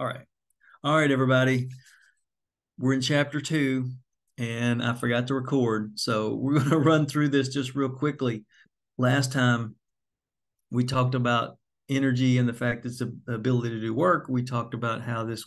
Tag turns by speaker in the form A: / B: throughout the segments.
A: All right. All right, everybody. We're in chapter 2, and I forgot to record. So we're going to run through this just real quickly. Last time we talked about energy and the fact it's the ability to do work. We talked about how this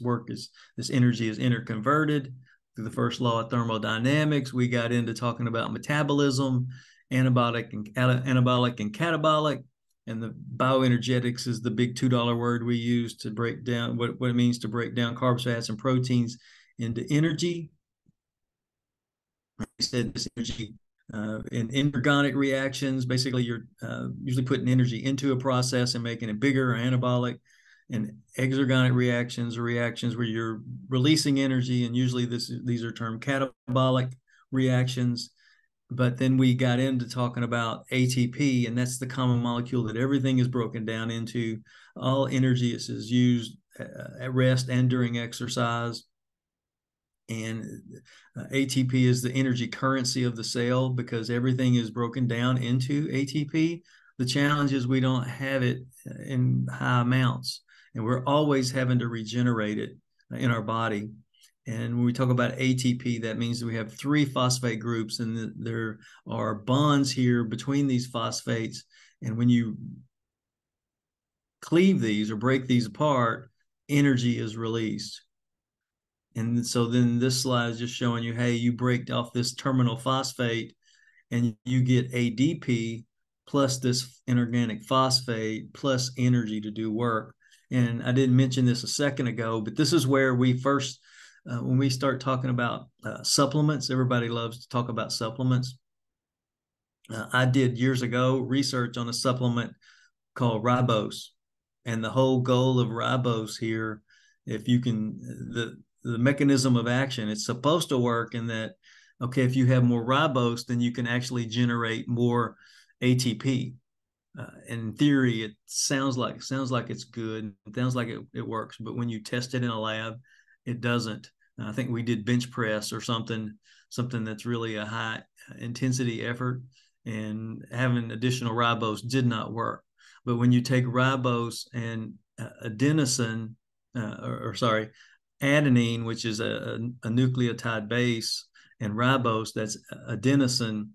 A: energy is interconverted through the first law of thermodynamics. We got into talking about metabolism, anabolic and catabolic. And the bioenergetics is the big $2 word we use to break down what it means to break down carbs, fats, and proteins into energy. We said this energy in inorganic reactions, basically you're usually putting energy into a process and making it bigger or anabolic. And exergonic reactions are reactions where you're releasing energy, and usually these are termed catabolic reactions. But then we got into talking about ATP, and that's the common molecule that everything is broken down into. All energy is used at rest and during exercise. And ATP is the energy currency of the cell because everything is broken down into ATP. The challenge is we don't have it in high amounts, and we're always having to regenerate it in our body. And when we talk about ATP, that means we have 3 phosphate groups, and there are bonds here between these phosphates. And when you cleave these or break these apart, energy is released. And so then this slide is just showing you, hey, you break off this terminal phosphate and you get ADP plus this inorganic phosphate plus energy to do work. And I didn't mention this a second ago, but this is where we first, when we start talking about supplements, everybody loves to talk about supplements. I did years ago research on a supplement called ribose. And the whole goal of ribose here, if you can, the mechanism of action, it's supposed to work in that, okay, if you have more ribose, then you can actually generate more ATP. In theory, it sounds like it's good. It sounds like it works, but when you test it in a lab, it doesn't. I think we did bench press or something that's really a high intensity effort, and having additional ribose did not work. But when you take ribose and adenosine, adenine, which is a nucleotide base, and ribose, that's adenosine,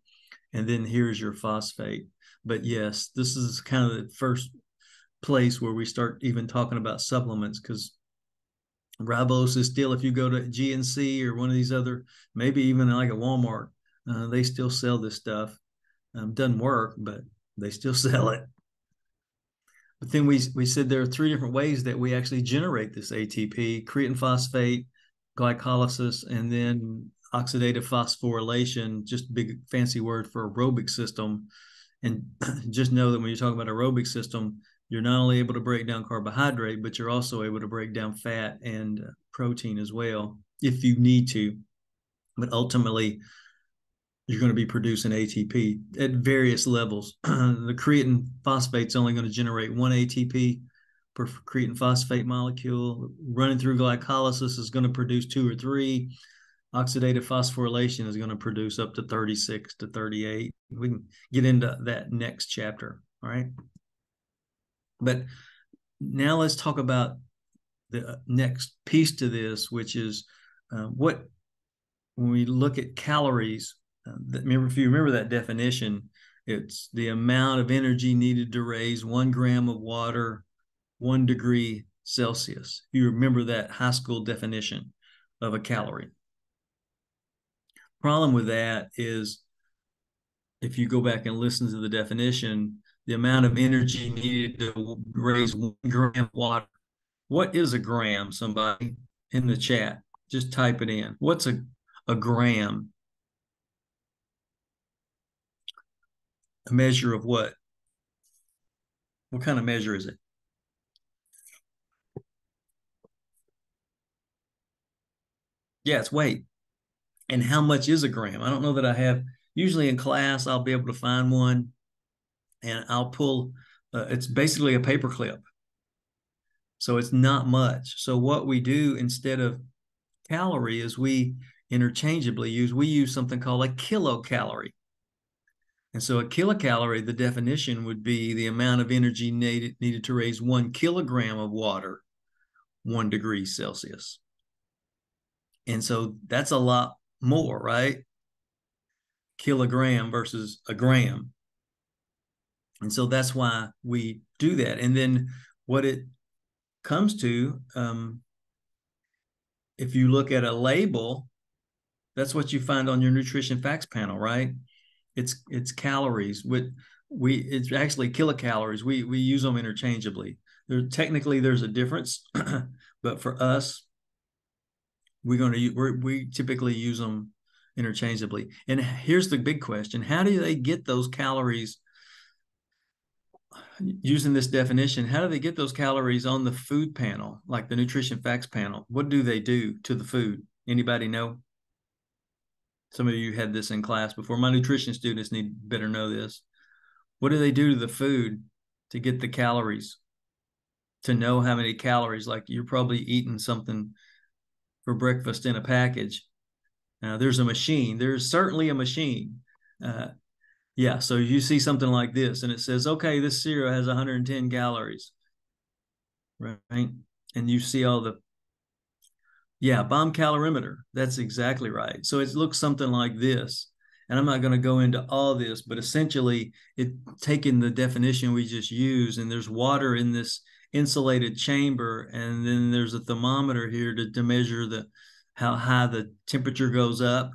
A: and then here's your phosphate. But yes, this is kind of the first place where we start even talking about supplements, because ribose is still, if you go to GNC or one of these other, maybe even like a Walmart, they still sell this stuff. Doesn't work, but they still sell it. But then we said there are 3 different ways that we actually generate this ATP: creatine phosphate, glycolysis, and then oxidative phosphorylation, just a big fancy word for aerobic system. And just know that when you talk about aerobic system, you're not only able to break down carbohydrate, but you're also able to break down fat and protein as well, if you need to. But ultimately, you're going to be producing ATP at various levels. The creatine phosphate's only going to generate 1 ATP per creatine phosphate molecule. Running through glycolysis is going to produce 2 or 3. Oxidative phosphorylation is going to produce up to 36 to 38. We can get into that next chapter, all right? But now let's talk about the next piece to this, which is when we look at calories, if you remember that definition, it's the amount of energy needed to raise 1 gram of water 1 degree Celsius. You remember that high school definition of a calorie. Problem with that is, if you go back and listen to the definition, the amount of energy needed to raise 1 gram of water. What is a gram? Somebody in the chat, just type it in. What's a gram? A measure of what? What kind of measure is it? Yeah, it's weight. And how much is a gram? I don't know that I have. Usually in class, I'll be able to find one, and I'll pull, it's basically a paper clip. So it's not much. So what we do instead of calorie is we interchangeably use something called a kilocalorie. And so a kilocalorie, the definition would be the amount of energy needed to raise 1 kilogram of water 1 degree Celsius. And so that's a lot more, right? Kilogram versus a gram. And so that's why we do that. And then what it comes to, if you look at a label, that's what you find on your nutrition facts panel, right? It's calories. It's actually kilocalories. We use them interchangeably. There's a difference, but for us, we typically use them interchangeably. And here's the big question: how do they get those calories? Using this definition, how do they get those calories on the food panel, like the nutrition facts panel? What do they do to the food? Anybody know? Some of you had this in class before. My nutrition students need better know this. What do they do to the food to get the calories? To know how many calories? Like you're probably eating something for breakfast in a package. There's a machine. There's certainly a machine. Yeah, so you see something like this, and it says, okay, this cereal has 110 calories, right? And you see all the, yeah, bomb calorimeter. That's exactly right. So it looks something like this. And I'm not going to go into all this, but essentially, it taking the definition we just used, and there's water in this insulated chamber, and then there's a thermometer here to measure how high the temperature goes up.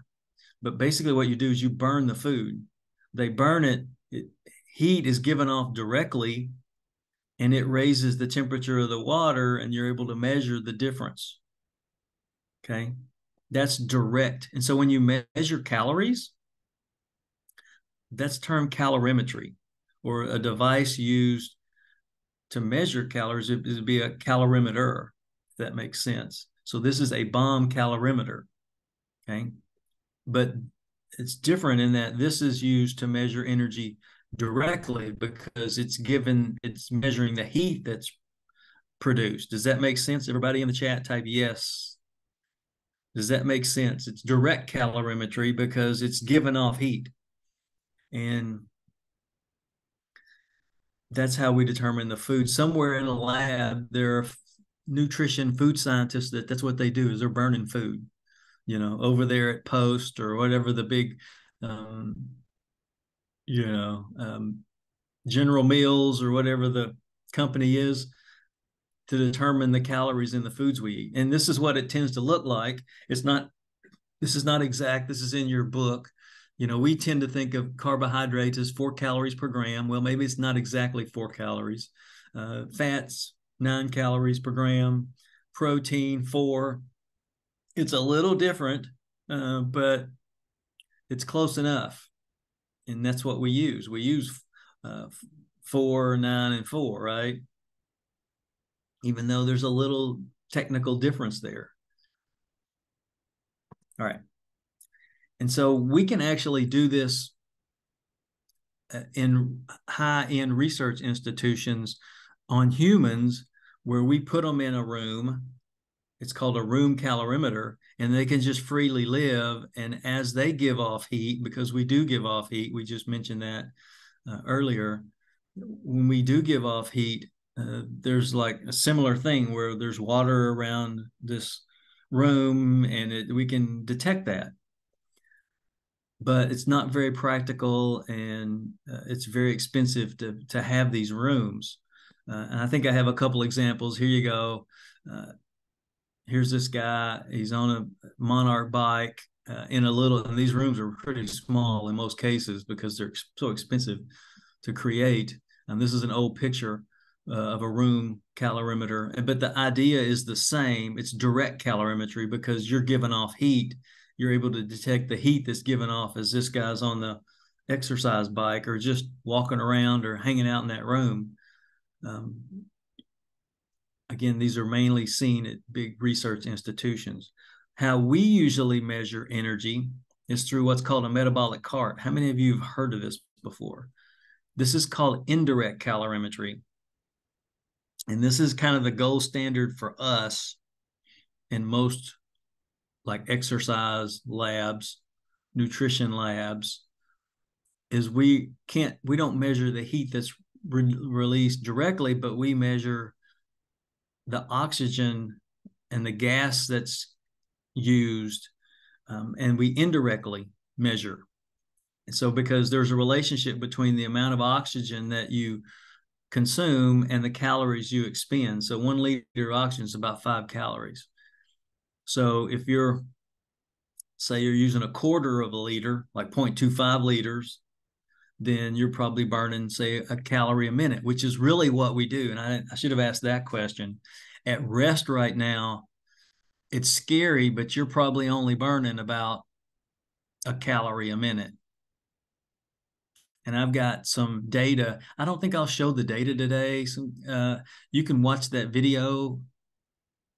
A: But basically, what you do is you burn the food. They burn it, heat is given off directly, and it raises the temperature of the water, and you're able to measure the difference. Okay, that's direct. And so when you measure calories, that's termed calorimetry, or a device used to measure calories. It would be a calorimeter, if that makes sense. So this is a bomb calorimeter. Okay, but it's different in that this is used to measure energy directly because it's measuring the heat that's produced. Does that make sense? Everybody in the chat type yes. Does that make sense? It's direct calorimetry because it's giving off heat. And that's how we determine the food. Somewhere in a lab, there are nutrition food scientists that's what they do is they're burning food, over there at Post or whatever the big, you know, General Mills or whatever the company is, to determine the calories in the foods we eat. And this is what it tends to look like. This is not exact. This is in your book. We tend to think of carbohydrates as 4 calories per gram. Well, maybe it's not exactly 4 calories. Fats, 9 calories per gram. Protein, 4. It's a little different, but it's close enough. And that's what we use. We use 4, 9, and 4, right? Even though there's a little technical difference there. All right. And so we can actually do this in high-end research institutions on humans where we put them in a room. It's called a room calorimeter, and they can just freely live. And as they give off heat, because we do give off heat, we just mentioned that earlier, when we do give off heat, there's like a similar thing where there's water around this room and we can detect that. But it's not very practical, and it's very expensive to have these rooms. And I think I have a couple examples. Here you go. Here's this guy. He's on a Monarch bike and these rooms are pretty small in most cases because they're so expensive to create. And this is an old picture of a room calorimeter. But the idea is the same. It's direct calorimetry because you're giving off heat. You're able to detect the heat that's given off as this guy's on the exercise bike or just walking around or hanging out in that room. Again, these are mainly seen at big research institutions. How we usually measure energy is through what's called a metabolic cart. How many of you have heard of this before? This is called indirect calorimetry. And this is kind of the gold standard for us in most like exercise labs, nutrition labs, is we don't measure the heat that's released directly, but we measure the oxygen and the gas that's used, and we indirectly measure. So because there's a relationship between the amount of oxygen that you consume and the calories you expend. So 1 liter of oxygen is about 5 calories. So if you're, say you're using a quarter of a liter, like 0.25 liters, then you're probably burning, say, a calorie a minute, which is really what we do. And I should have asked that question. At rest right now, it's scary, but you're probably only burning about a calorie a minute. And I've got some data. I don't think I'll show the data today. You can watch that video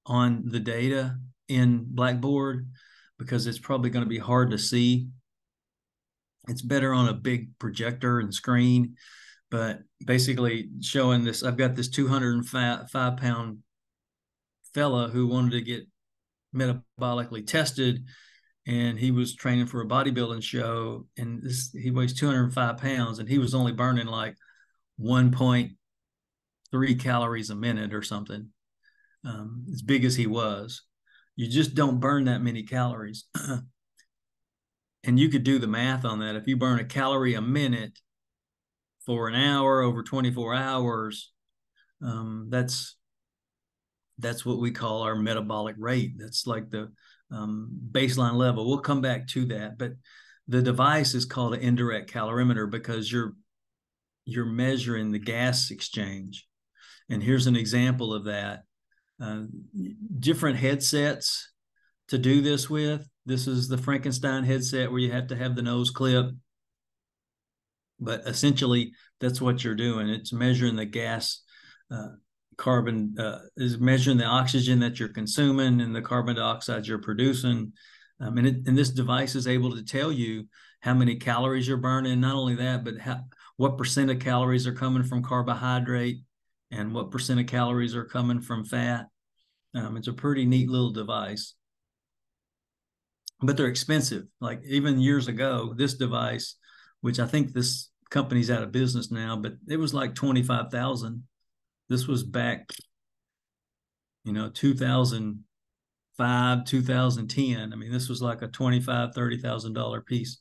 A: on the data in Blackboard because it's probably going to be hard to see. It's better on a big projector and screen, but basically showing this, I've got this 205-pound fella who wanted to get metabolically tested, and he was training for a bodybuilding show, and he weighs 205 pounds, and he was only burning like 1.3 calories a minute or something, as big as he was. You just don't burn that many calories. And you could do the math on that. If you burn a calorie a minute for an hour over 24 hours, that's what we call our metabolic rate. That's like the baseline level. We'll come back to that, but the device is called an indirect calorimeter because you're measuring the gas exchange. And here's an example of that. Different headsets to do this with. This is the Frankenstein headset where you have to have the nose clip. But essentially, that's what you're doing. It's measuring the gas, carbon, is measuring the oxygen that you're consuming and the carbon dioxide you're producing. And this device is able to tell you how many calories you're burning. Not only that, but what percent of calories are coming from carbohydrate and what percent of calories are coming from fat. It's a pretty neat little device. But they're expensive. Like even years ago, this device, which I think this company's out of business now, but it was like 25,000. This was back, 2005, 2010. I mean, this was like a $25,000, $30,000 piece.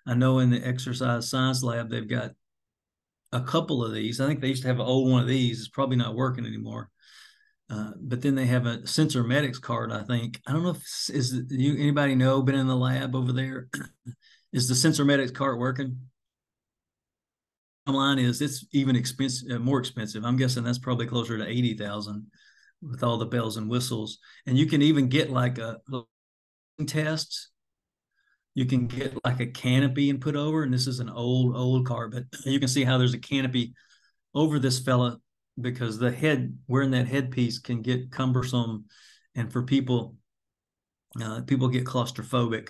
A: I know in the exercise science lab, they've got a couple of these. I think they used to have an old one of these. It's probably not working anymore. But then they have a SensorMedics card, I think. I don't know if anybody know, been in the lab over there? Is the SensorMedics card working? Bottom line is it's even expensive, more expensive. I'm guessing that's probably closer to 80,000 with all the bells and whistles. And you can even get like a tests. You can get like a canopy and put over, and this is an old card, but you can see how there's a canopy over this fella because the head, wearing that headpiece can get cumbersome. And for people get claustrophobic.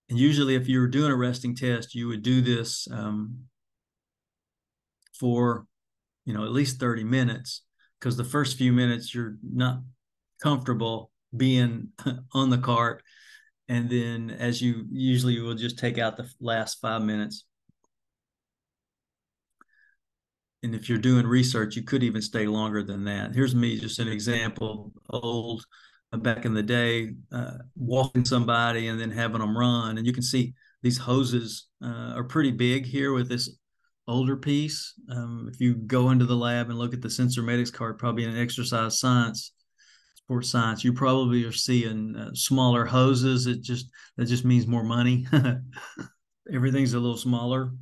A: And usually if you were doing a resting test, you would do this for, at least 30 minutes, because the first few minutes you're not comfortable being on the cart. And then as you usually will just take out the last 5 minutes. And if you're doing research, you could even stay longer than that. Here's me, just an example, back in the day, walking somebody and then having them run. And you can see these hoses are pretty big here with this older piece. If you go into the lab and look at the SensorMedics card, probably in exercise science, sports science, you probably are seeing smaller hoses. That just means more money. Everything's a little smaller,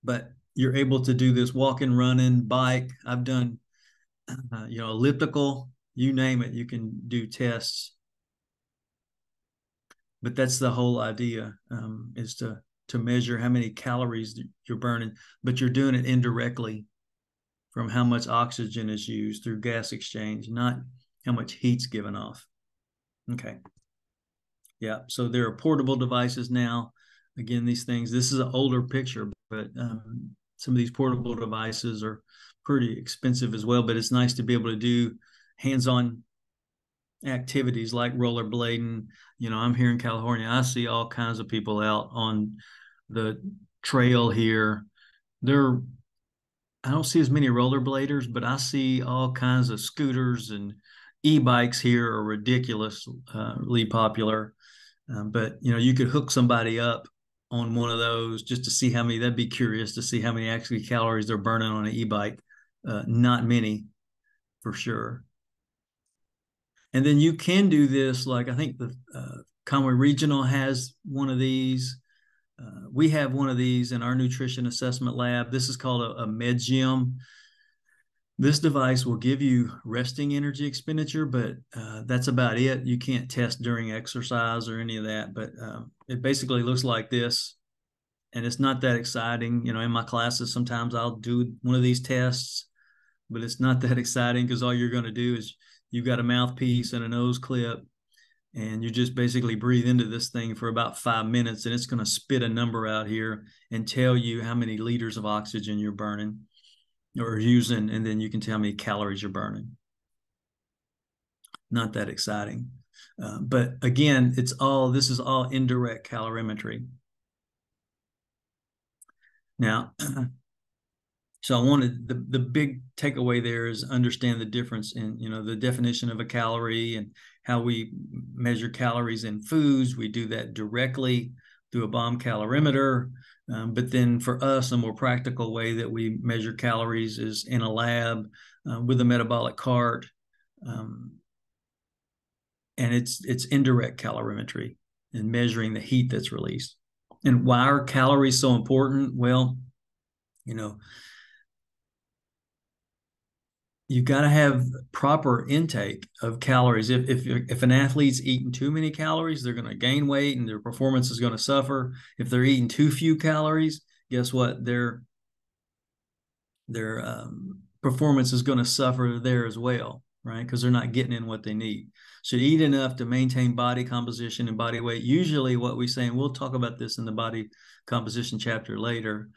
A: but you're able to do this walking, running, bike. I've done, elliptical, you name it, you can do tests. But that's the whole idea, is to measure how many calories you're burning, but you're doing it indirectly from how much oxygen is used through gas exchange, not how much heat's given off. Okay. Yeah, so there are portable devices now. Again, this is an older picture, but some of these portable devices are pretty expensive as well, but it's nice to be able to do hands-on activities like rollerblading. I'm here in California. I see all kinds of people out on the trail here. They're I don't see as many rollerbladers, but I see all kinds of scooters, and e-bikes here are ridiculously popular. But you could hook somebody up on one of those just to see how many. That'd be curious to see how many actually calories they're burning on an e-bike. Not many, for sure. And then you can do this, like I think the Conway Regional has one of these. We have one of these in our nutrition assessment lab. This is called a med gym. This device will give you resting energy expenditure, but that's about it. You can't test during exercise or any of that, but it basically looks like this, and it's not that exciting. In my classes, sometimes I'll do one of these tests, but it's not that exciting because all you're going to do is you've got a mouthpiece and a nose clip, and you just basically breathe into this thing for about 5 minutes, and it's going to spit a number out here and tell you how many liters of oxygen you're burning or using, and then you can tell how many calories you're burning. Not that exciting. But again, this is all indirect calorimetry. Now, so I wanted the big takeaway there is understand the difference in, the definition of a calorie and how we measure calories in foods. We do that directly through a bomb calorimeter. But then for us, a more practical way that we measure calories is in a lab with a metabolic cart. And it's indirect calorimetry and measuring the heat that's released. And why are calories so important? Well, you've got to have proper intake of calories. If an athlete's eating too many calories, they're going to gain weight and their performance is going to suffer. If they're eating too few calories, guess what? Their performance is going to suffer there as well, right? Because they're not getting in what they need. So eat enough to maintain body composition and body weight. Usually what we say, and we'll talk about this in the body composition chapter later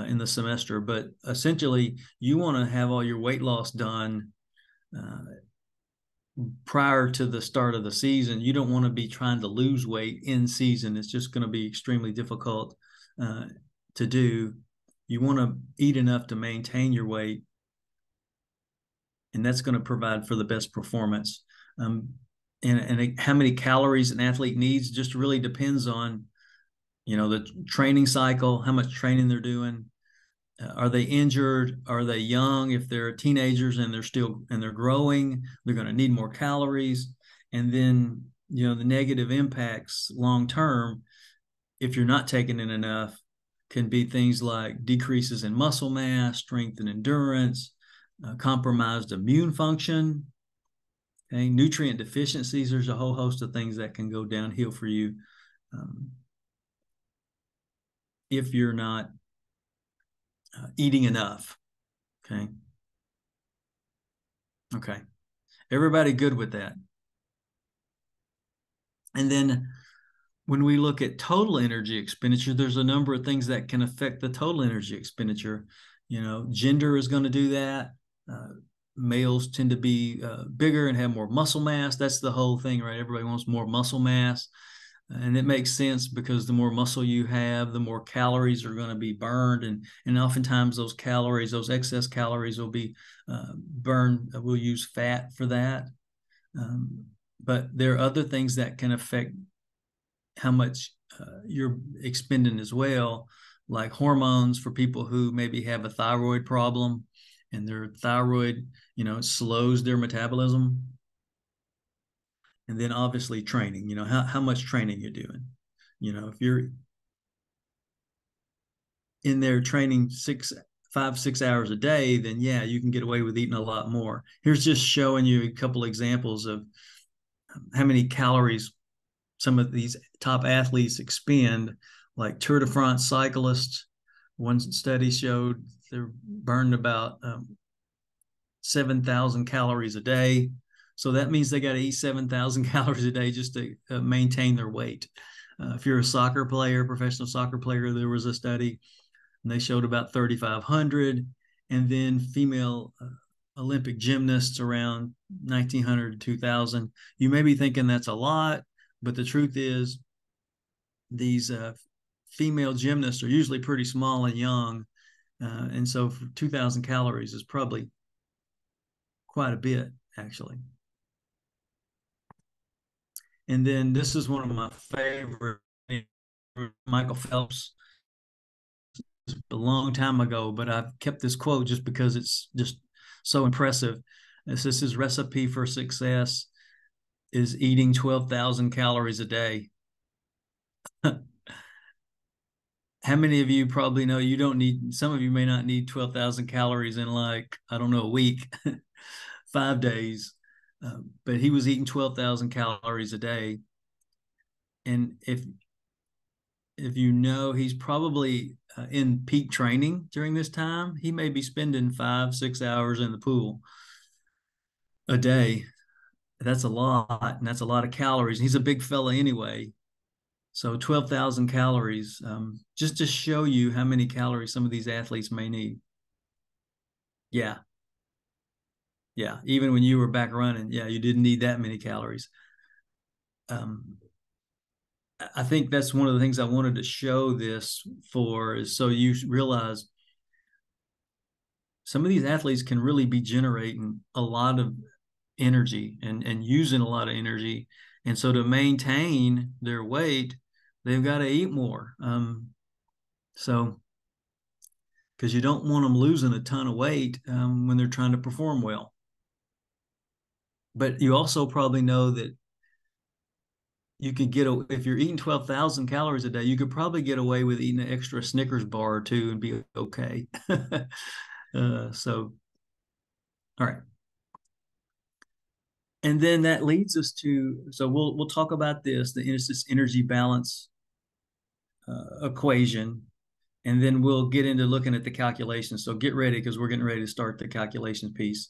A: in the semester, but essentially you want to have all your weight loss done prior to the start of the season. You don't want to be trying to lose weight in season. It's just going to be extremely difficult to do. You want to eat enough to maintain your weight, and that's going to provide for the best performance. And how many calories an athlete needs just really depends on, the training cycle, how much training they're doing. Are they injured? Are they young? If they're teenagers and they're growing, they're going to need more calories. And then, the negative impacts long term, if you're not taking in enough, can be things like decreases in muscle mass, strength and endurance, compromised immune function, okay, nutrient deficiencies. There's a whole host of things that can go downhill for you if you're not eating enough. Okay. Everybody good with that? And then when we look at total energy expenditure, there's a number of things that can affect the total energy expenditure. Gender is going to do that. Males tend to be bigger and have more muscle mass. That's the whole thing, right? Everybody wants more muscle mass. And it makes sense because the more muscle you have, the more calories are going to be burned. And oftentimes those excess calories will be burned. We'll use fat for that. But there are other things that can affect how much you're expending as well, like hormones for people who maybe have a thyroid problem and their thyroid, slows their metabolism. And then obviously training, how much training you're doing. If you're in there training 5-6 hours a day, then yeah, you can get away with eating a lot more. Here's just showing you a couple examples of how many calories some of these top athletes expend, like Tour de France cyclists. One study showed they're burned about 7,000 calories a day. So that means they got to eat 7,000 calories a day just to maintain their weight. If you're a professional soccer player, there was a study and they showed about 3,500. And then female Olympic gymnasts around 1,900 to 2,000. You may be thinking that's a lot, but the truth is these female gymnasts are usually pretty small and young. And so for 2,000 calories is probably quite a bit, actually. And then this is one of my favorite, Michael Phelps, a long time ago, but I've kept this quote just because it's just so impressive. It says his recipe for success is eating 12,000 calories a day. How many of you probably know you don't need, some of you may not need 12,000 calories in, like, I don't know, a week, 5 days. But he was eating 12,000 calories a day. And if you know, he's probably in peak training during this time. He may be spending 5, 6 hours in the pool a day. That's a lot, and that's a lot of calories. He's a big fella anyway. So 12,000 calories, just to show you how many calories some of these athletes may need. Yeah. Yeah. Even when you were back running, yeah, you didn't need that many calories. Um, I think that's one of the things I wanted to show this for, is so you realize some of these athletes can really be generating a lot of energy and using a lot of energy. And so to maintain their weight, they've got to eat more. So, because you don't want them losing a ton of weight when they're trying to perform well. But you also probably know that you could get, if you're eating 12,000 calories a day, you could probably get away with eating an extra Snickers bar or two and be okay. So, all right. And then that leads us to, so we'll talk about this energy balance equation, and then we'll get into looking at the calculations. So get ready, because we're getting ready to start the calculations piece.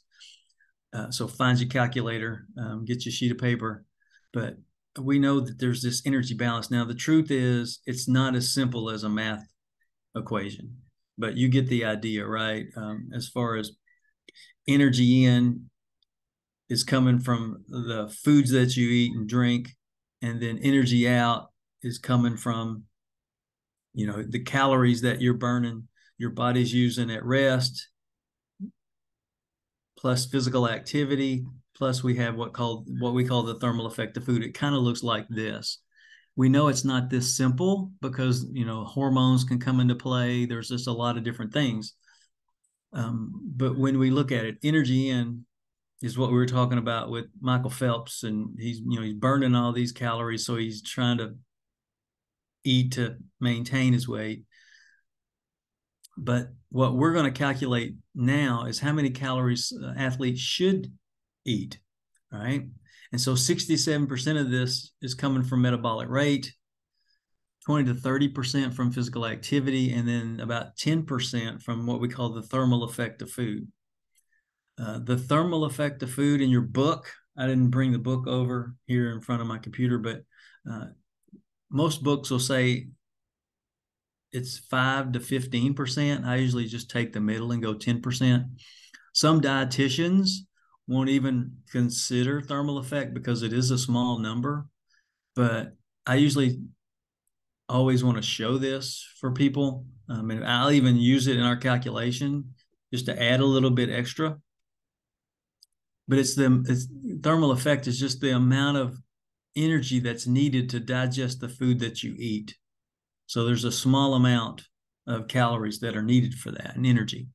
A: So find your calculator, get your sheet of paper. But we know that there's this energy balance. Now, the truth is, it's not as simple as a math equation, but you get the idea, right? As far as energy in is coming from the foods that you eat and drink, and then energy out is coming from, the calories that you're burning, your body's using at rest, plus physical activity, plus we have what we call the thermal effect of food. It kind of looks like this. We know it's not this simple because hormones can come into play. There's just a lot of different things. But when we look at it, energy in is what we were talking about with Michael Phelps, and he's burning all these calories, so he's trying to eat to maintain his weight. But what we're going to calculate now is how many calories athletes should eat, right? And so 67% of this is coming from metabolic rate, 20 to 30% from physical activity, and then about 10% from what we call the thermal effect of food. The thermal effect of food in your book, I didn't bring the book over here in front of my computer, but most books will say it's 5 to 15%. I usually just take the middle and go 10%. Some dietitians won't even consider thermal effect because it is a small number, but I usually always want to show this for people. And I'll even use it in our calculation just to add a little bit extra. But it's thermal effect is just the amount of energy that's needed to digest the food that you eat. So there's a small amount of calories that are needed for that, and energy.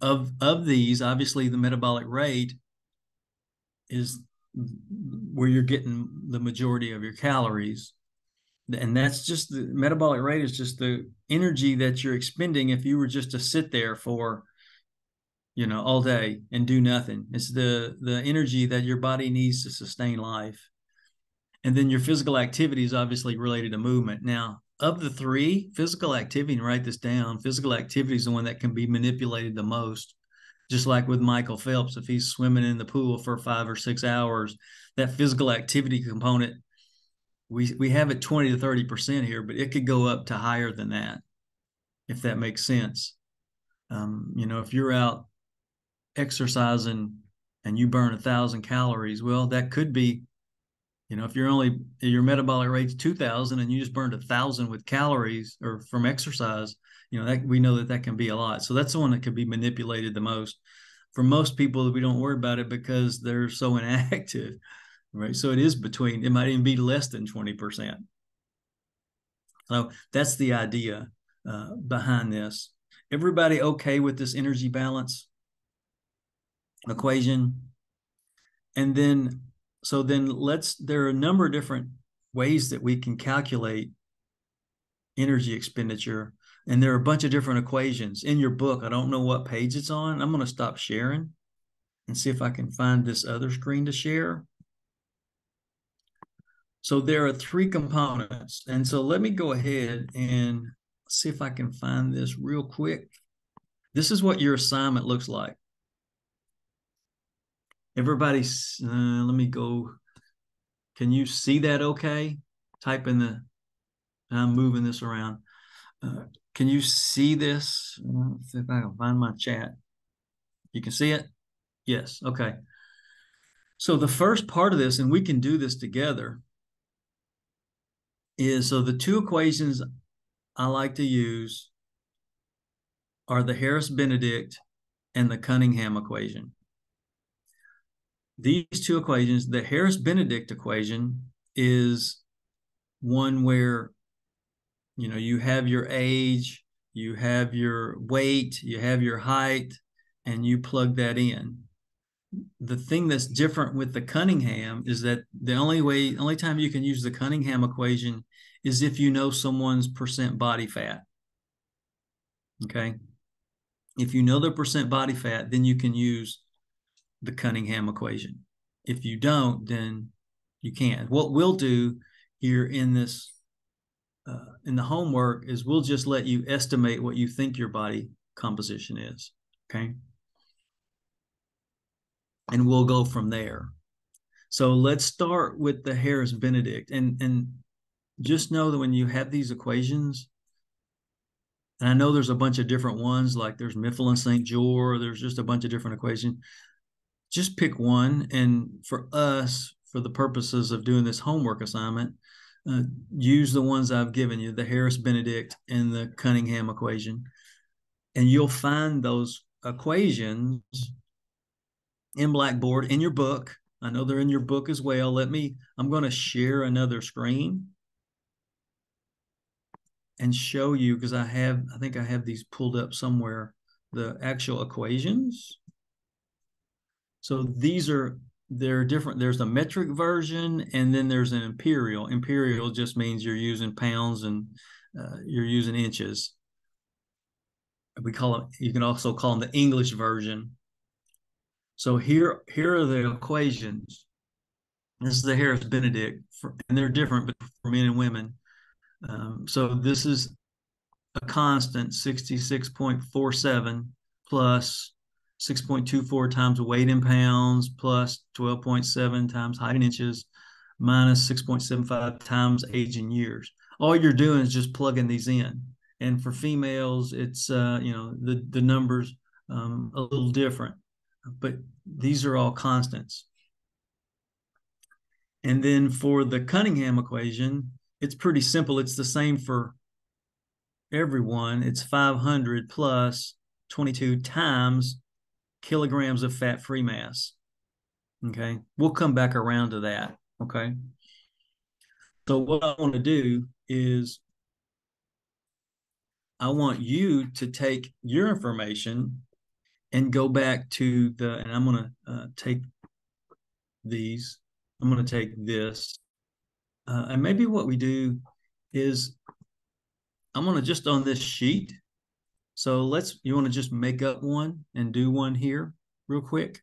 A: Of these, obviously, the metabolic rate is where you're getting the majority of your calories. And that's just the metabolic rate is just the energy that you're expending if you were just to sit there for all day and do nothing. It's the energy that your body needs to sustain life. And then your physical activity is obviously related to movement. Now, of the three, physical activity, and write this down, physical activity is the one that can be manipulated the most. Just like with Michael Phelps, if he's swimming in the pool for 5 or 6 hours, that physical activity component, we have it 20 to 30% here, but it could go up to higher than that, if that makes sense. If you're out exercising and you burn 1,000 calories, well, that could be If you're only your metabolic rate's 2,000 and you just burned 1,000 with calories or from exercise, that we know that can be a lot. So that's the one that could be manipulated the most. For most people, we don't worry about it because they're so inactive, right? So it might even be less than 20%. So that's the idea behind this. Everybody okay with this energy balance equation? And then, there are a number of different ways that we can calculate energy expenditure. And there are a bunch of different equations in your book. I don't know what page it's on. I'm going to stop sharing and see if I can find this other screen to share. So there are 3 components. And so let me go ahead and see if I can find this real quick. This is what your assignment looks like. Everybody's, let me go. Can you see that okay? Type in I'm moving this around. Can you see this? Let's see if I can find my chat. You can see it? Yes. Okay. So the first part of this, and we can do this together, is so the 2 equations I like to use are the Harris-Benedict and the Cunningham equation. These 2 equations, the Harris-Benedict equation is one where you have your age, you have your weight, you have your height, and you plug that in. The thing that's different with the Cunningham is that the only time you can use the Cunningham equation is if you know someone's percent body fat. Okay. If you know their percent body fat, then you can use the Cunningham equation. If you don't, then you can't. What we'll do here in this in the homework is we'll just let you estimate what you think your body composition is. Okay. And we'll go from there. So let's start with the Harris-Benedict. And just know that when you have these equations, and I know there's a bunch of different ones, like there's Mifflin-St. Jeor, there's just a bunch of different equations. Just pick one. And for us, for the purposes of doing this homework assignment, use the ones I've given you, the Harris-Benedict and the Cunningham equation. And you'll find those equations in Blackboard in your book. I know they're in your book as well. I'm going to share another screen and show you, because I think I have these pulled up somewhere, the actual equations. So they're different. There's a metric version, and then there's an imperial. Imperial just means you're using pounds and you're using inches. You can also call them the English version. So here are the equations. This is the Harris-Benedict, and they're different for men and women. So this is a constant, 66.47 plus 6.24 times weight in pounds plus 12.7 times height in inches minus 6.75 times age in years. All you're doing is just plugging these in. And for females, it's, the numbers a little different, but these are all constants. And then for the Cunningham equation, it's pretty simple. It's the same for everyone. It's 500 plus 22 times kilograms of fat-free mass. Okay. We'll come back around to that. Okay. So what I want to do is I want you to take your information and go back to and I'm going to take these. I'm going to take this. And maybe what we do is I'm going to just on this sheet. So you want to just make up one and do one here real quick.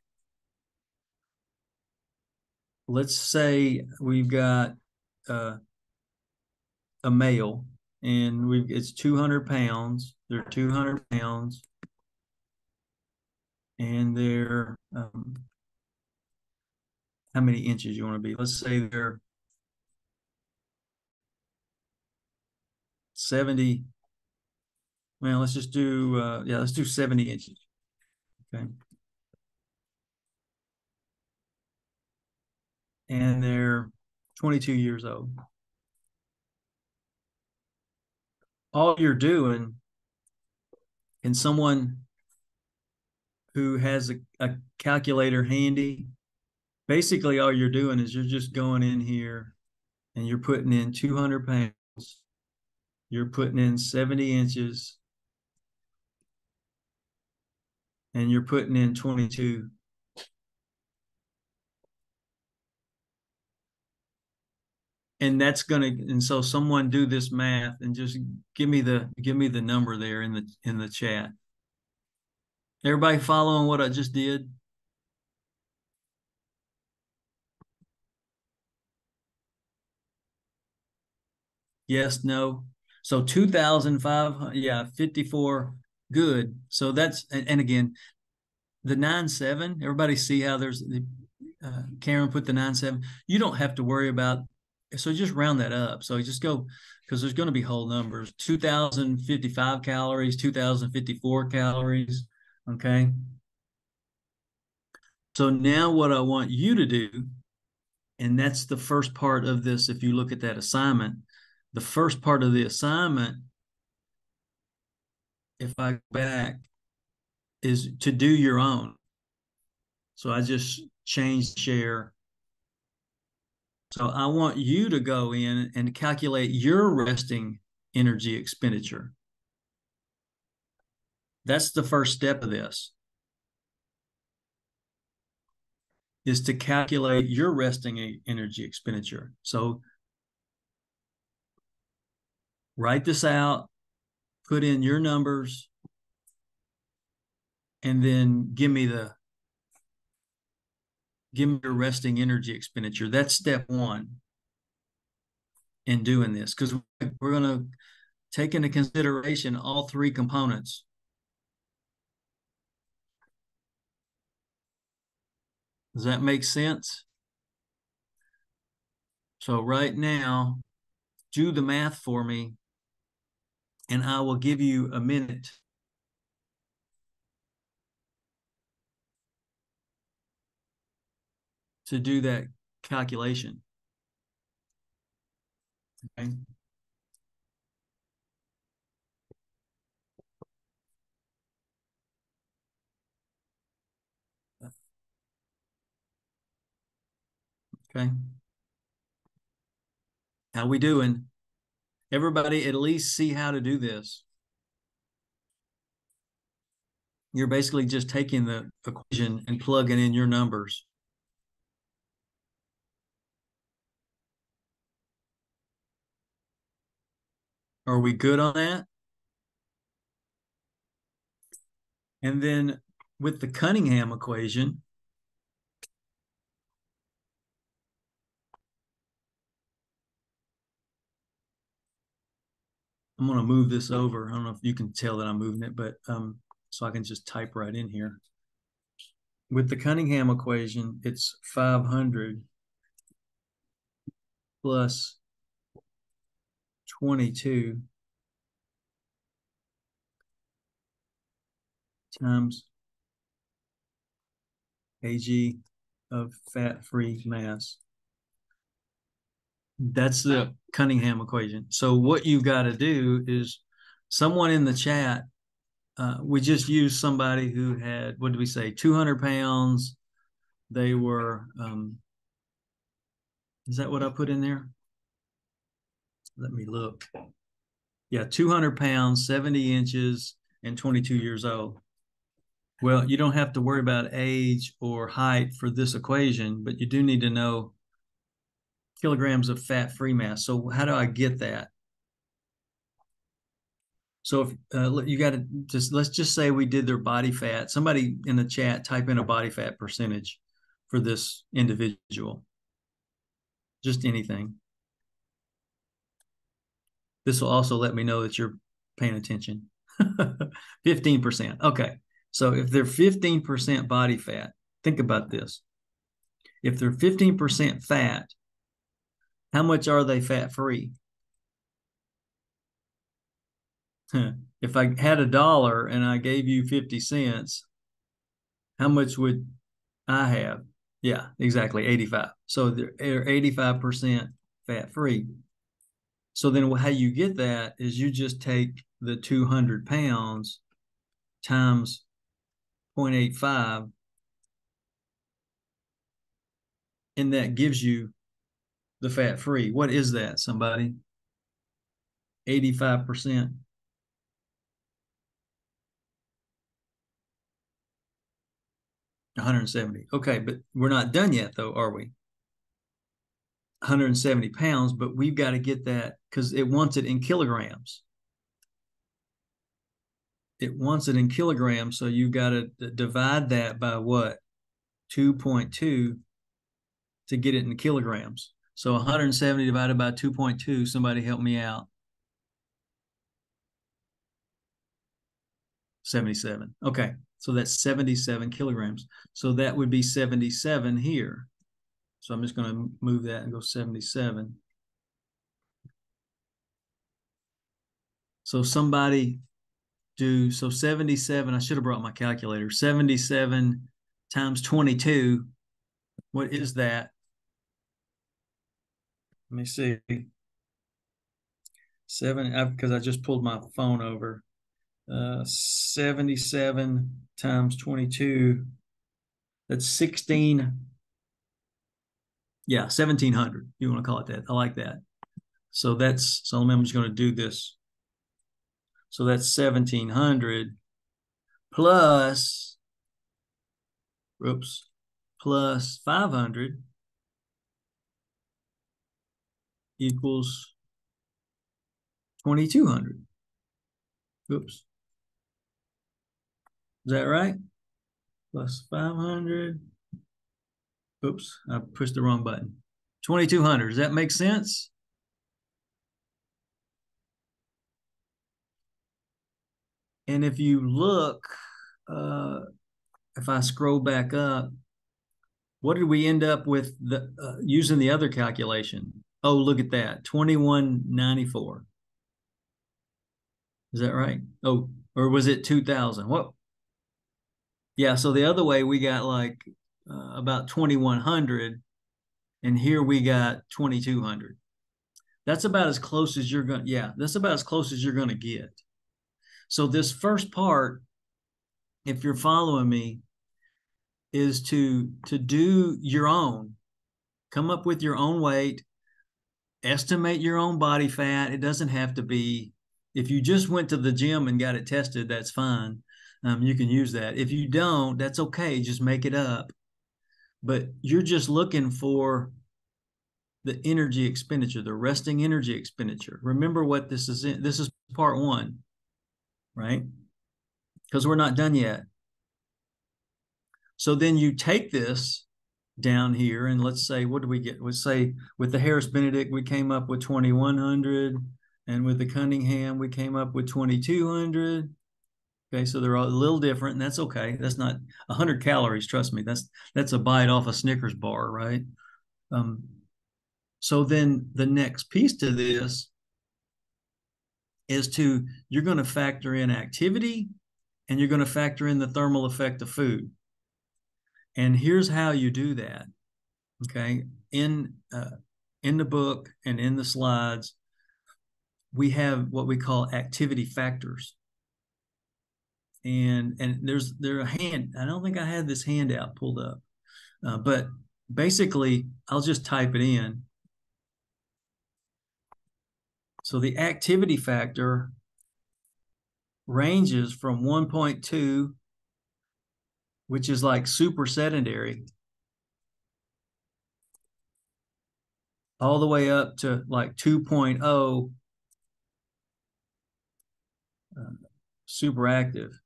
A: Let's say we've got a male and it's 200 pounds. They're 200 pounds and they're, how many inches you want to be? Let's say they're 70. Well, let's just do, let's do 70 inches. Okay. And they're 22 years old. All you're doing, and someone who has a calculator handy, basically all you're doing is you're just going in here and you're putting in 200 pounds, you're putting in 70 inches, and you're putting in 22. And that's gonna, and so someone do this math and just give me the number there in the chat. Everybody following what I just did? Yes, no. So 2,500, yeah, 54. Good. So that's, and again, the 9.7, everybody see how there's the Karen put the 9.7. You don't have to worry about, so just round that up. So just go, because there's going to be whole numbers, 2,055 calories, 2,054 calories. Okay. So now what I want you to do, and that's the first part of this, if you look at that assignment, the first part of the assignment, if I go back, is to do your own. So I just changed share. So I want you to go in and calculate your resting energy expenditure. That's the first step of this, is to calculate your resting energy expenditure. So write this out, put in your numbers, and then give me your resting energy expenditure. That's step one in doing this, because we're going to take into consideration all three components. Does that make sense? So right now, do the math for me, and I will give you a minute to do that calculation. Okay. Okay. How we doing? Everybody at least see how to do this. You're basically just taking the equation and plugging in your numbers. Are we good on that? And then with the Cunningham equation, I'm going to move this over. I don't know if you can tell that I'm moving it, but so I can just type right in here. With the Cunningham equation, it's 500 plus 22 times kg of fat-free mass. That's the Cunningham equation. So what you've got to do is, someone in the chat, we just used somebody who had, what did we say, 200 pounds. They were, is that what I put in there? Let me look. Yeah, 200 pounds, 70 inches, and 22 years old. Well, you don't have to worry about age or height for this equation, but you do need to know kilograms of fat-free mass. So how do I get that? So if you got to just, let's just say we did their body fat. Somebody in the chat type in a body fat percentage for this individual. Just anything. This will also let me know that you're paying attention. 15%. Okay. So if they're 15% body fat, think about this. If they're 15% fat, how much are they fat free? If I had $1 and I gave you 50 cents, how much would I have? Yeah, exactly, 85. So they're 85% fat free. So then how you get that is you just take the 200 pounds times 0.85, and that gives you the fat free. What is that, somebody? 85%. 170. Okay, but we're not done yet, though, are we? 170 pounds, but we've got to get that because it wants it in kilograms. It wants it in kilograms, so you've got to divide that by what? 2.2 to get it in kilograms. So 170 divided by 2.2, somebody help me out. 77. Okay, so that's 77 kilograms. So that would be 77 here. So I'm just going to move that and go 77. So somebody so 77, I should have brought my calculator. 77 times 22, what is that? Let me see. Because I just pulled my phone over. 77 times 22, that's 16. Yeah, 1700. You want to call it that. I like that. So I'm just going to do this. So that's 1700 plus, plus 500 equals 2200. Oops. Is that right? Plus 500. Oops, I pushed the wrong button. 2200. Does that make sense? And if you look, if I scroll back up, what did we end up with using the other calculation? Oh, look at that, 2194. Is that right? Oh, or was it 2000? What? Yeah, so the other way we got like about 2100, and here we got 2200. That's about as close as you're going. Yeah, that's about as close as you're going to get. So this first part, if you're following me, is to do your own, come up with your own weight, estimate your own body fat. It doesn't have to be, if you just went to the gym and got it tested, that's fine. You can use that. If you don't, that's okay. Just make it up. But you're just looking for the energy expenditure, the resting energy expenditure. Remember what this is in. This is part one, right? Because we're not done yet. So then you take this down here, and let's say, what do we get? Let's say with the Harris Benedict, we came up with 2100, and with the Cunningham, we came up with 2200. Okay, so they're all a little different, and that's okay. That's not 100 calories. Trust me, that's a bite off a Snickers bar, right? So then the next piece to this is you're going to factor in activity, and you're going to factor in the thermal effect of food. And here's how you do that. Okay, in the book and in the slides, we have what we call activity factors. And there a hand. I don't think I had this handout pulled up, but basically, I'll just type it in. So the activity factor ranges from 1.2, which is like super sedentary, all the way up to like 2.0, super active.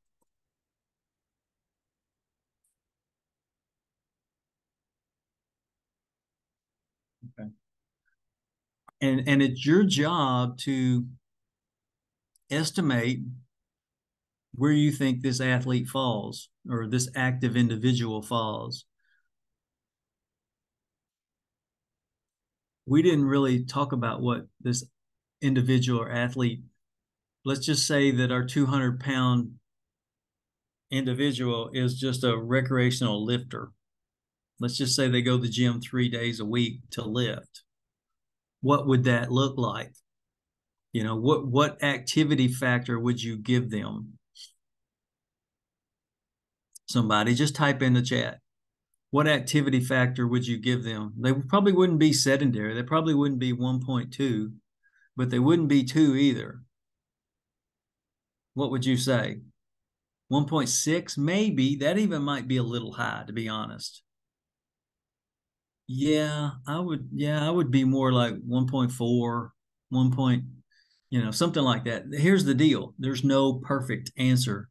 A: Okay. And it's your job to estimate where you think this athlete falls or this active individual falls. We didn't really talk about what this individual or athlete, let's just say that our 200-pound individual is just a recreational lifter. let's just say they go to the gym 3 days a week to lift. What would that look like? What activity factor would you give them? Somebody just type in the chat. What activity factor would you give them? They probably wouldn't be sedentary. They probably wouldn't be 1.2, but they wouldn't be 2 either. What would you say? 1.6, maybe. That even might be a little high, to be honest. Yeah, I would be more like 1.4, 1. Something like that. Here's the deal. There's no perfect answer.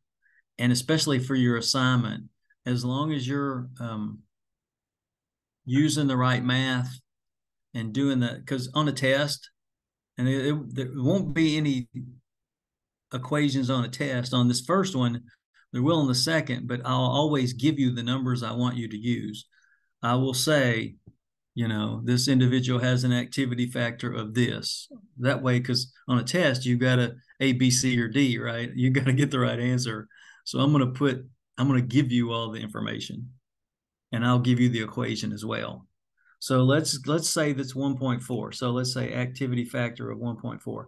A: And especially for your assignment, as long as you're using the right math and doing that, because on a test, and there won't be any equations on a test. On this first one, there will in the second, but I'll always give you the numbers I want you to use. I will say, this individual has an activity factor of this. That way, because on a test, you've got to A, B, C, or D, right? You got to get the right answer. So I'm going to give you all the information, and I'll give you the equation as well. So let's say that's 1.4. So let's say activity factor of 1.4.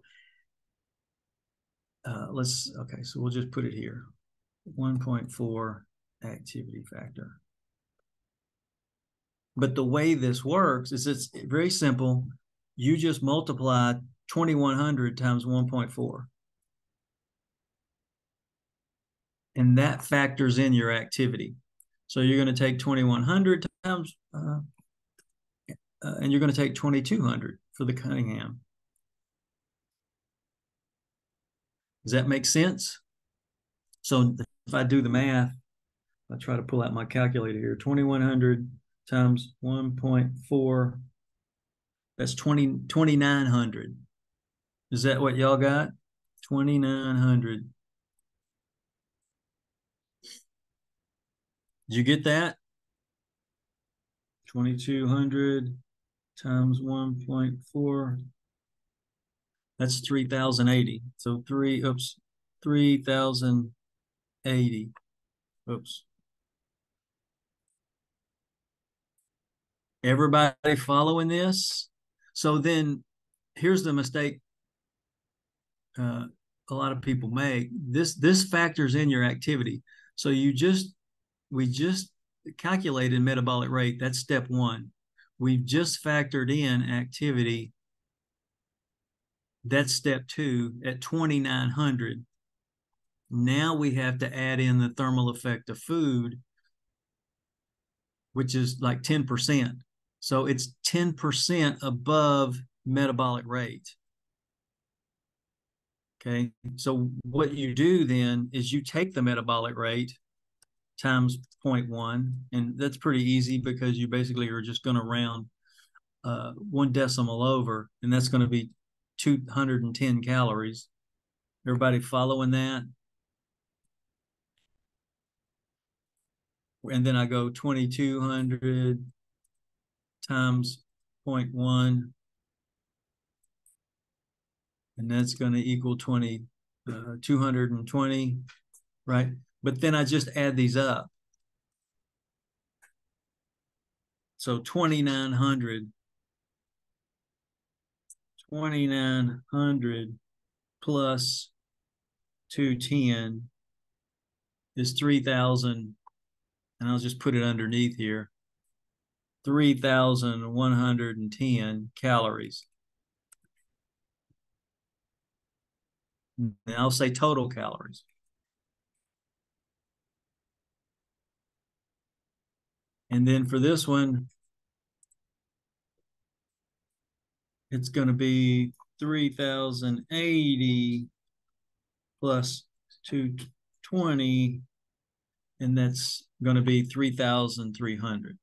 A: Okay, so we'll just put it here. 1.4 activity factor. But the way this works is it's very simple. You just multiply 2100 times 1.4. And that factors in your activity. So you're going to take 2100 times, and you're going to take 2200 for the Cunningham. Does that make sense? So if I do the math, I try to pull out my calculator here. 2100 times 1.4, that's 2900. Is that what y'all got? 2900. Did you get that? 2200 times 1.4. That's 3080. So 3080. Oops. Everybody following this? So then here's the mistake a lot of people make. This factors in your activity. So we just calculated metabolic rate. That's step one. We've just factored in activity. That's step two at 2900. Now we have to add in the thermal effect of food, which is like 10%. So it's 10% above metabolic rate. Okay. So what you do then is you take the metabolic rate times 0.1, and that's pretty easy because you basically are just going to round 1 decimal over, and that's going to be 210 calories. Everybody following that? And then I go 2200 times 0.1, and that's going to equal 220, right? But then I just add these up. So 2900 plus 210 is 3000, and I'll just put it underneath here, 3110 calories. And I'll say total calories. And then for this one, it's going to be 3080 plus 220, and that's going to be 3300.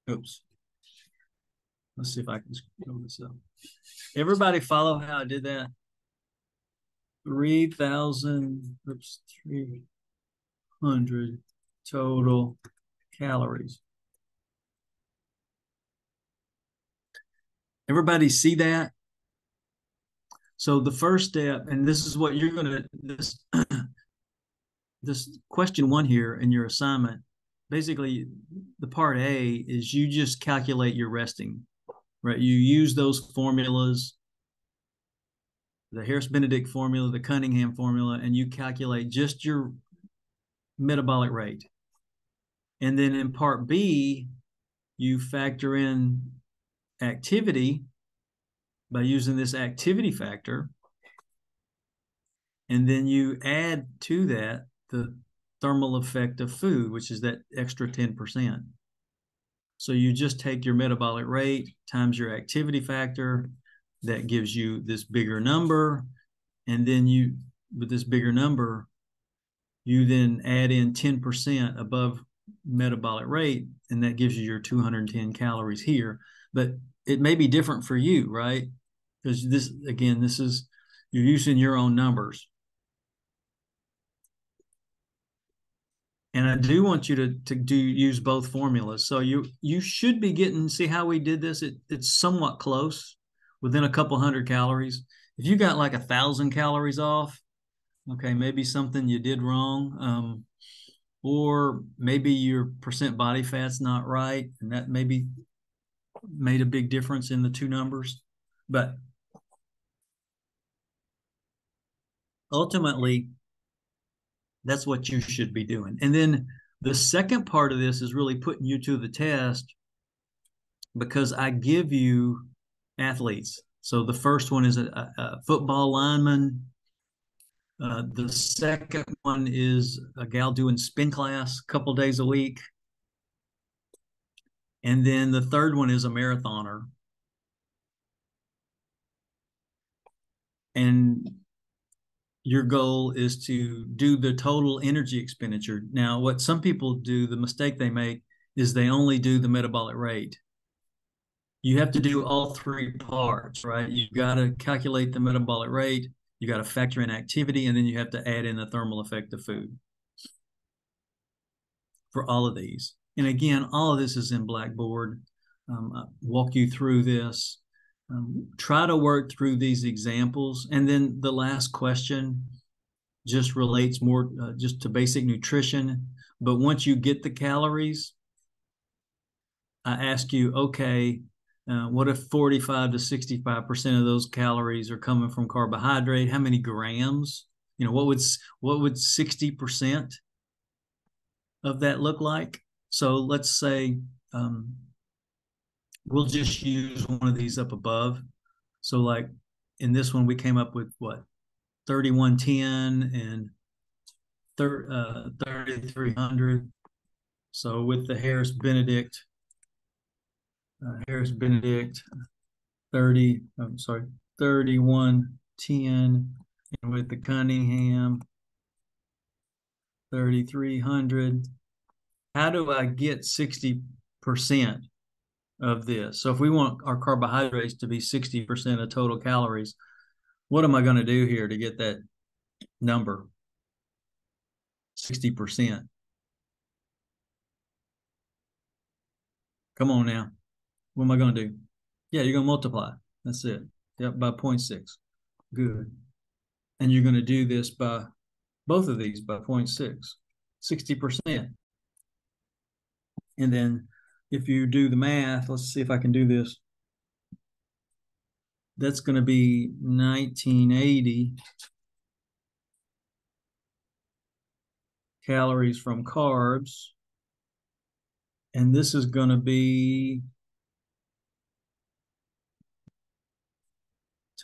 A: Oops. Let's see if I can scroll this up. Everybody follow how I did that? 300 total calories. Everybody see that? So the first step, and this is what you're going to, this question one here in your assignment, basically the part A is you just calculate your resting, right? You use those formulas, the Harris-Benedict formula, the Cunningham formula, and you calculate just your metabolic rate. And then in part B, you factor in activity by using this activity factor. And then you add to that the thermal effect of food, which is that extra 10%. So you just take your metabolic rate times your activity factor. That gives you this bigger number. And then you, with this bigger number, you then add in 10% above metabolic rate, and that gives you your 210 calories here. But it may be different for you, right? Because this, again, this is, you're using your own numbers. And I do want you to use both formulas. So you should be getting, see how we did this? It's somewhat close, within a couple hundred calories. If you got like 1,000 calories off, okay, maybe something you did wrong. Or maybe your percent body fat's not right, and that maybe made a big difference in the two numbers. But ultimately, that's what you should be doing. And then the second part of this is really putting you to the test, because I give you athletes. So the first one is a football lineman. The second one is a gal doing spin class a couple days a week. And then the third one is a marathoner. And your goal is to do the total energy expenditure. Now, what some people do, the mistake they make, is they only do the metabolic rate. You have to do all three parts, right? You've got to calculate the metabolic rate, you got to factor in activity, and then you have to add in the thermal effect of food for all of these. And again, all of this is in Blackboard. I'll walk you through this. Try to work through these examples. And then the last question just relates more just to basic nutrition. But once you get the calories, I ask you, okay, what if 45 to 65% of those calories are coming from carbohydrate? How many grams? You know, what would 60% of that look like? So let's say we'll just use one of these up above. So like in this one, we came up with what, 3110 and 3300. So with the Harris-Benedict 3110, and with the Cunningham 3300, how do I get 60% of this? So if we want our carbohydrates to be 60% of total calories, what am I going to do here to get that number 60%? Come on now. What am I going to do? Yeah, you're going to multiply. That's it. Yep, by 0.6. Good. And you're going to do this by both of these by 0.6, 60%. And then if you do the math, let's see if I can do this. That's going to be 1980 calories from carbs. And this is going to be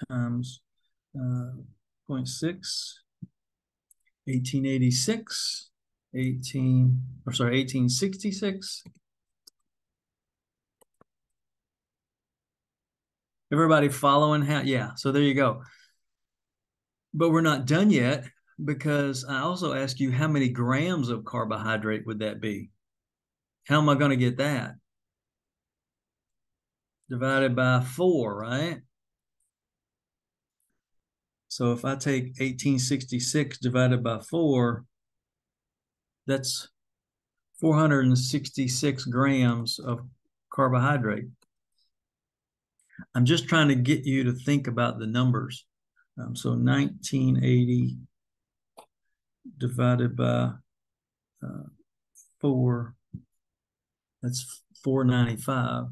A: times 0.6, 1886, 1866. Everybody following how? Yeah, so there you go. But we're not done yet, because I also ask you, how many grams of carbohydrate would that be? How am I going to get that? Divided by 4, right? So if I take 1866 divided by 4, that's 466 grams of carbohydrate. I'm just trying to get you to think about the numbers. So 1980 divided by 4, that's 495,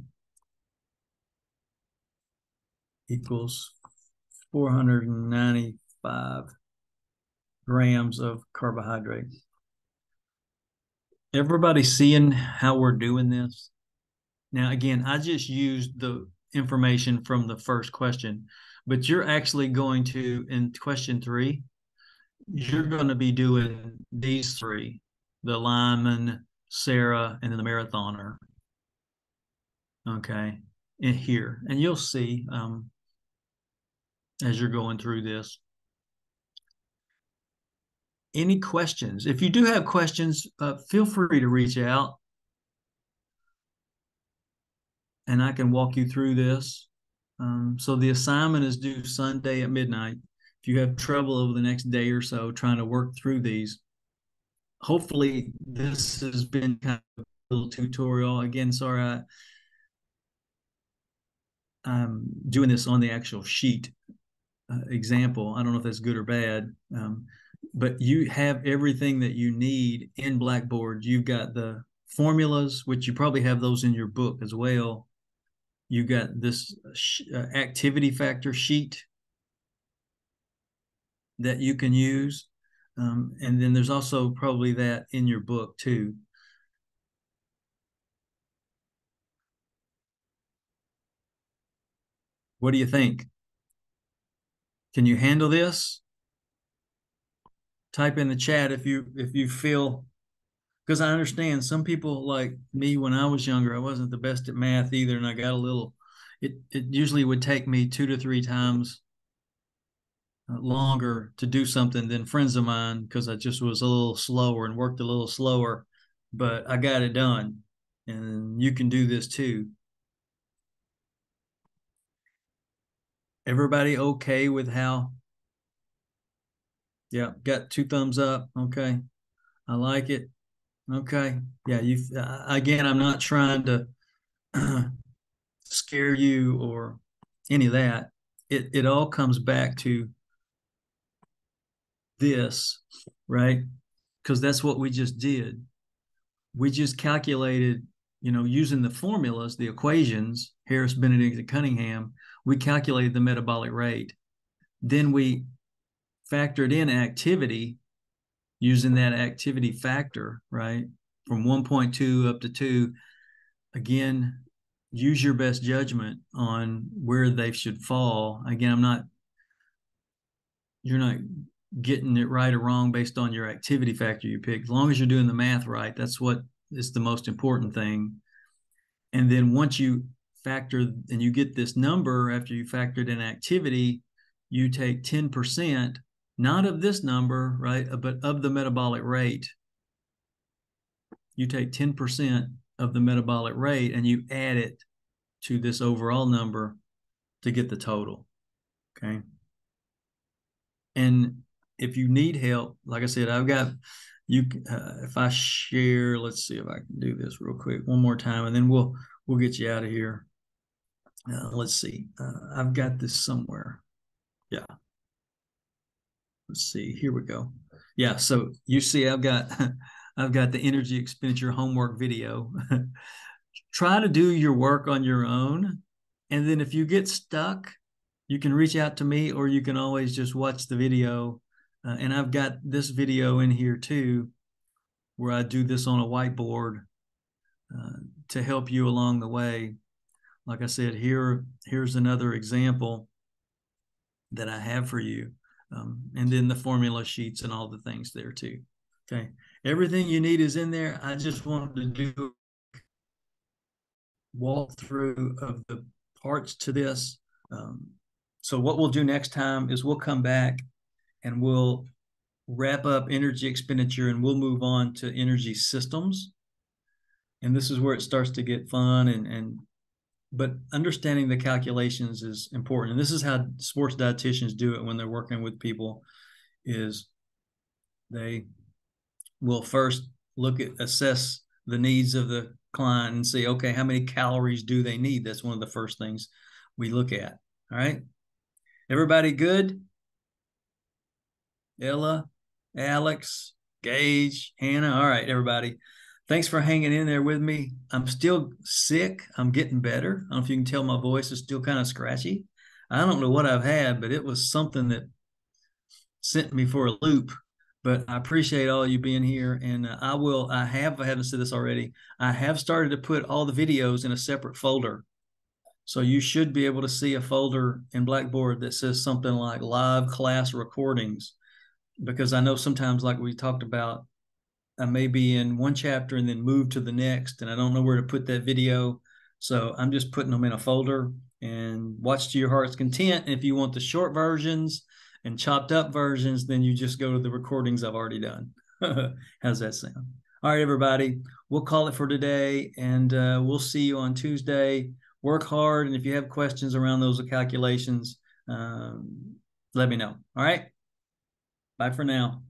A: equals 495 grams of carbohydrates. Everybody seeing how we're doing this? Now, again, I just used the information from the first question, but you're actually going to, in question 3, you're going to be doing these 3, the lineman, Sarah, and then the marathoner. Okay, in here. And you'll see as you're going through this. Any questions? If you do have questions, feel free to reach out and I can walk you through this. So the assignment is due Sunday at midnight. If you have trouble over the next day or so trying to work through these, hopefully this has been kind of a little tutorial. Again, sorry, I'm doing this on the actual sheet example. I don't know if that's good or bad, but you have everything that you need in Blackboard. You've got the formulas, which you probably have those in your book as well. You got this activity factor sheet that you can use. And then there's also probably that in your book too. What do you think? Can you handle this? Type in the chat if you feel, because I understand some people like me when I was younger, I wasn't the best at math either, and I got a little, it usually would take me 2 to 3 times longer to do something than friends of mine because I just was a little slower and worked a little slower, but I got it done. And you can do this too. Everybody okay with how? Yeah, got 2 thumbs up. Okay. I like it. Okay. Yeah, you again, I'm not trying to scare you or any of that. It all comes back to this, right? Because that's what we just did. We just calculated, using the formulas, the equations, Harris, Benedict, and Cunningham, we calculated the metabolic rate. Then we factored in activity using that activity factor, right? From 1.2 up to 2. Again, use your best judgment on where they should fall. Again, you're not getting it right or wrong based on your activity factor you pick. As long as you're doing the math right, that's what is the most important thing. And then once you factor and you get this number after you factored in activity, you take 10%, not of this number, right, but of the metabolic rate. You take 10% of the metabolic rate and you add it to this overall number to get the total. Okay. And if you need help, like I said, I've got you. If I share, let's see if I can do this real quick one more time, and then we'll get you out of here. Let's see. I've got this somewhere. Yeah. Let's see. Here we go. Yeah. So you see, I've got I've got the energy expenditure homework video. Try to do your work on your own, and then if you get stuck, you can reach out to me, or you can always just watch the video. And I've got this video in here too, where I do this on a whiteboard to help you along the way. Like I said, here's another example that I have for you. And then the formula sheets and all the things there too. Okay. Everything you need is in there. I just wanted to do a walkthrough of the parts to this. So what we'll do next time is we'll come back and we'll wrap up energy expenditure and we'll move on to energy systems. And this is where it starts to get fun but understanding the calculations is important. And this is how sports dietitians do it when they're working with people, is they will first assess the needs of the client and say, okay, how many calories do they need? That's one of the first things we look at. All right. Everybody good? Ella, Alex, Gage, Hannah. All right, everybody. Thanks for hanging in there with me. I'm still sick. I'm getting better. I don't know if you can tell my voice is still kind of scratchy. I don't know what I've had, but it was something that sent me for a loop. But I appreciate all you being here. And I haven't said this already, I have started to put all the videos in a separate folder. So you should be able to see a folder in Blackboard that says something like live class recordings, because I know sometimes, like we talked about, I may be in one chapter and then move to the next, and I don't know where to put that video. So I'm just putting them in a folder, and watch to your heart's content. And if you want the short versions and chopped up versions, then you just go to the recordings I've already done. How's that sound? All right, everybody, we'll call it for today, and we'll see you on Tuesday. Work hard, and if you have questions around those calculations, let me know. All right, bye for now.